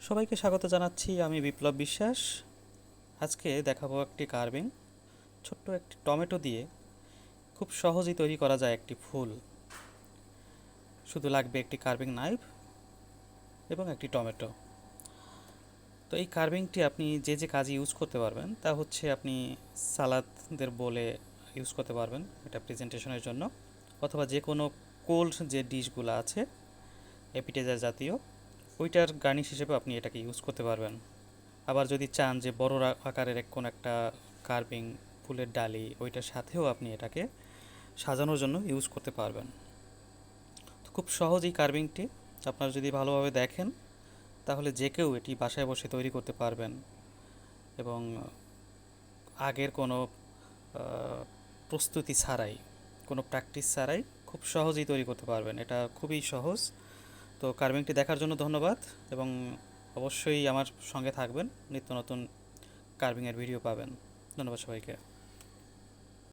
সবাইকে স্বাগত জানাচ্ছি। আমি বিপ্লব বিশ্বাস। আজকে দেখাবো একটি কার্ভিং। ছোট্ট একটি টমেটো দিয়ে খুব সহজেই তৈরি করা যায় একটি ফুল। শুধু লাগবে একটি কার্ভিং নাইফ এবং একটি টমেটো। তো এই কার্ভিংটি আপনি যে যে কাজে ইউজ করতে পারবেন তা হচ্ছে আপনি সালাদের বোলে ইউজ করতে পারবেন এটা প্রেজেন্টেশনের জন্য, অথবা যে কোনো কোল্ড যে ডিশগুলো আছে অ্যাপিটাইজার জাতীয় ওইটার গার্নিশ হিসেবে আপনি এটাকে ইউজ করতে পারবেন। আবার যদি চান যে বড় আকারের কোনো একটা কার্ভিং ফুলের ডালি ওইটার সাথেও আপনি এটাকে সাজানোর জন্য ইউজ করতে পারবেন। তো খুব সহজ এই কার্ভিংটি আপনারা যদি ভালোভাবে দেখেন তাহলে যে কেউ এটি বাসায় বসে তৈরি করতে পারবেন এবং আগের কোনো প্রস্তুতি ছাড়াই, কোনো প্র্যাকটিস ছাড়াই খুব সহজেই তৈরি করতে পারবেন। এটা খুবই সহজ। তো কার্ভিংটি দেখার জন্য ধন্যবাদ এবং অবশ্যই আমার সঙ্গে থাকবেন, নিত্য নতুন কার্ভিংয়ের ভিডিও পাবেন। ধন্যবাদ সবাইকে।